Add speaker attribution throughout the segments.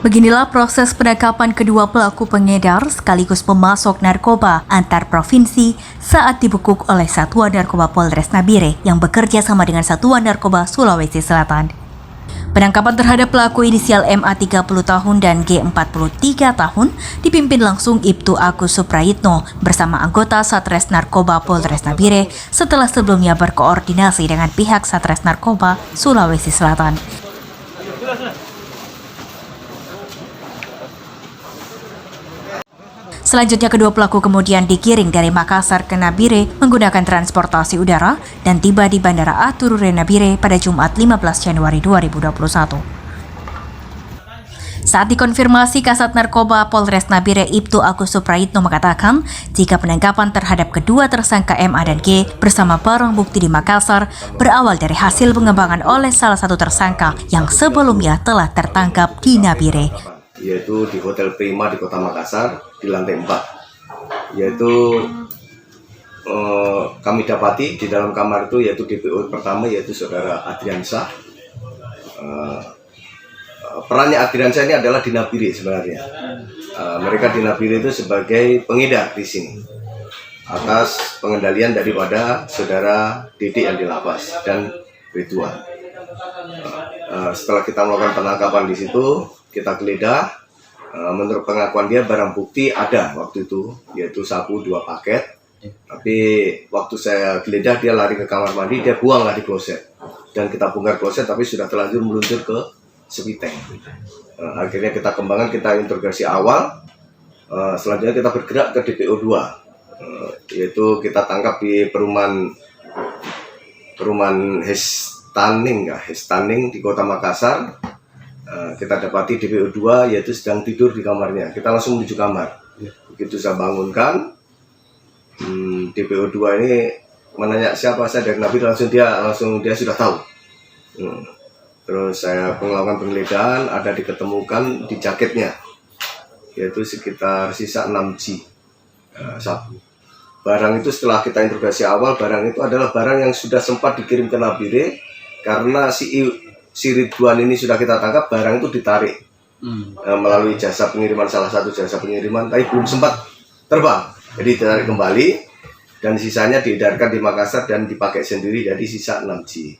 Speaker 1: Beginilah proses penangkapan kedua pelaku pengedar sekaligus pemasok narkoba antar provinsi saat dibekuk oleh Satuan Narkoba Polres Nabire yang bekerja sama dengan Satuan Narkoba Sulawesi Selatan. Penangkapan terhadap pelaku inisial MA 30 tahun dan G 43 tahun dipimpin langsung Ibtu Agus Suprayitno bersama anggota Satres Narkoba Polres Nabire setelah sebelumnya berkoordinasi dengan pihak Satres Narkoba Sulawesi Selatan. Selanjutnya kedua pelaku kemudian digiring dari Makassar ke Nabire menggunakan transportasi udara dan tiba di Bandara Aturure Nabire pada Jumat 15 Januari 2021. Saat dikonfirmasi Kasat Narkoba Polres Nabire Ibtu Agus Suprayitno mengatakan jika penangkapan terhadap kedua tersangka MA dan G bersama barang bukti di Makassar berawal dari hasil pengembangan oleh salah satu tersangka yang sebelumnya telah tertangkap di Nabire.
Speaker 2: Yaitu di Hotel Prima di Kota Makassar di lantai 4. Yaitu kami dapati di dalam kamar itu yaitu DPO pertama yaitu saudara Adriansyah. Perannya Adriansyah ini adalah di Nabire sebenarnya. Mereka di Nabire itu sebagai pengedar di sini atas pengendalian daripada saudara Dede yang di lapas dan Ridwan. Setelah kita melakukan penangkapan di situ, kita geledah. Menurut pengakuan dia barang bukti ada waktu itu, yaitu sabu 2 paket. Tapi waktu saya geledah dia lari ke kamar mandi, dia buanglah di kloset. Dan kita bongkar kloset tapi sudah terlanjur meluncur ke sepiteng. Akhirnya kita kembangkan, kita interogasi awal. Selanjutnya kita bergerak ke DPO 2, yaitu kita tangkap di perumahan Hestaning di Kota Makassar. Kita dapati DPO 2 yaitu sedang tidur di kamarnya. Kita langsung menuju kamar. Begitu saya bangunkan, DPO 2 ini menanya siapa saya dari Nabi, langsung dia sudah tahu. Terus saya melakukan penggeledahan, ada diketemukan di jaketnya, yaitu sekitar sisa 6G sabu. Barang itu setelah kita interogasi awal, barang itu adalah barang yang sudah sempat dikirim ke Nabire karena si Ridwan ini sudah kita tangkap, barang itu ditarik melalui jasa pengiriman, salah satu jasa pengiriman, tapi belum sempat terbang. Jadi ditarik kembali dan sisanya diedarkan di Makassar dan dipakai sendiri, jadi sisa 6G.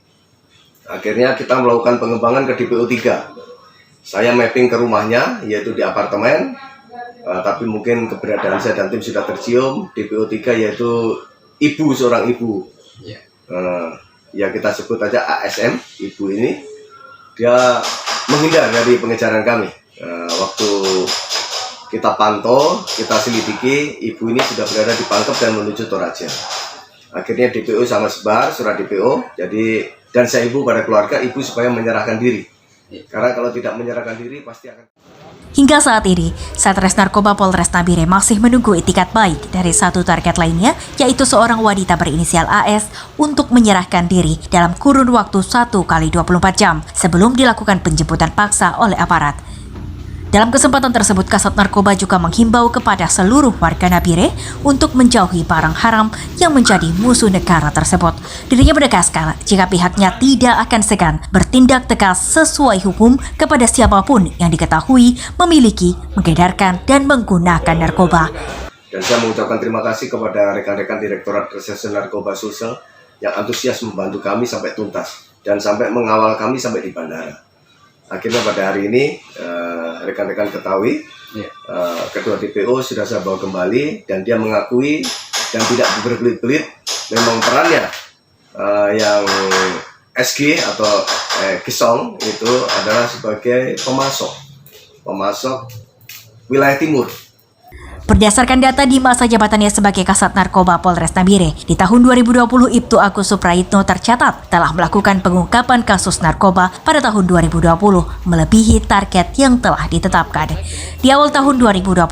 Speaker 2: Akhirnya kita melakukan pengembangan ke DPO 3. Saya mapping ke rumahnya, yaitu di apartemen, tapi mungkin keberadaan saya dan tim sudah tercium. DPO 3 yaitu seorang ibu. Ya kita sebut aja ASM, ibu ini. Dia menghindar dari pengejaran kami. Waktu kita pantau, kita selidiki, ibu ini sudah berada di Pangkep dan menuju Toraja. Akhirnya DPO sama sebar surat DPO. Jadi dan saya ibu pada keluarga ibu supaya menyerahkan diri. Karena kalau tidak menyerahkan diri pasti akan.
Speaker 1: Hingga saat ini, Satres Narkoba Polres Nabire masih menunggu itikat baik dari satu target lainnya, yaitu seorang wanita berinisial AS untuk menyerahkan diri dalam kurun waktu 1 kali 24 jam sebelum dilakukan penjemputan paksa oleh aparat. Dalam kesempatan tersebut, Kasat Narkoba juga menghimbau kepada seluruh warga Nabire untuk menjauhi barang haram yang menjadi musuh negara tersebut. Dirinya menegaskan jika pihaknya tidak akan segan bertindak tegas sesuai hukum kepada siapapun yang diketahui memiliki, mengedarkan, dan menggunakan narkoba.
Speaker 2: Dan saya mengucapkan terima kasih kepada rekan-rekan Direktorat Reserse Narkoba Sulsel yang antusias membantu kami sampai tuntas dan sampai mengawal kami sampai di bandara. Akhirnya pada hari ini rekan-rekan ketahui kedua DPO sudah saya bawa kembali dan dia mengakui dan tidak berbelit-belit memang perannya yang SG atau Kisong itu adalah sebagai pemasok wilayah timur.
Speaker 1: Berdasarkan data di masa jabatannya sebagai Kasat Narkoba Polres Nabire, di tahun 2020 Ibtu Agus Suprayitno tercatat telah melakukan pengungkapan kasus narkoba pada tahun 2020 melebihi target yang telah ditetapkan. Di awal tahun 2021,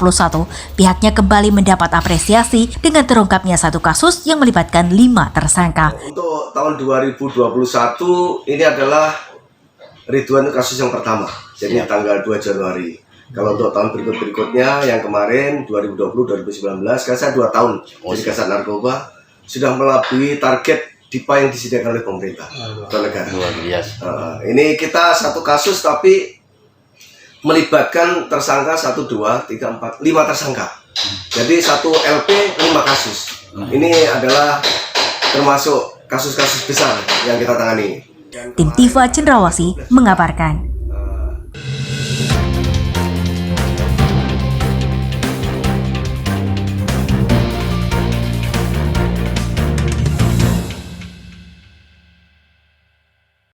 Speaker 1: pihaknya kembali mendapat apresiasi dengan terungkapnya satu kasus yang melibatkan 5 tersangka.
Speaker 2: Untuk tahun 2021 ini adalah Ridwan kasus yang pertama, jadi tanggal 2 Januari. Kalau untuk tahun berikutnya yang kemarin 2020-2019 kan saya 2 tahun jadi Kasat Narkoba sudah melampaui target DIPA yang disediakan oleh pemerintah atau negara.
Speaker 3: Luar biasa.
Speaker 2: Ini kita satu kasus tapi melibatkan tersangka 1, 2, 3, 4, 5 tersangka. Jadi 1 LP 5 kasus. Ini adalah termasuk kasus-kasus besar yang kita tangani.
Speaker 1: Tim Tiva Cendrawasih mengabarkan.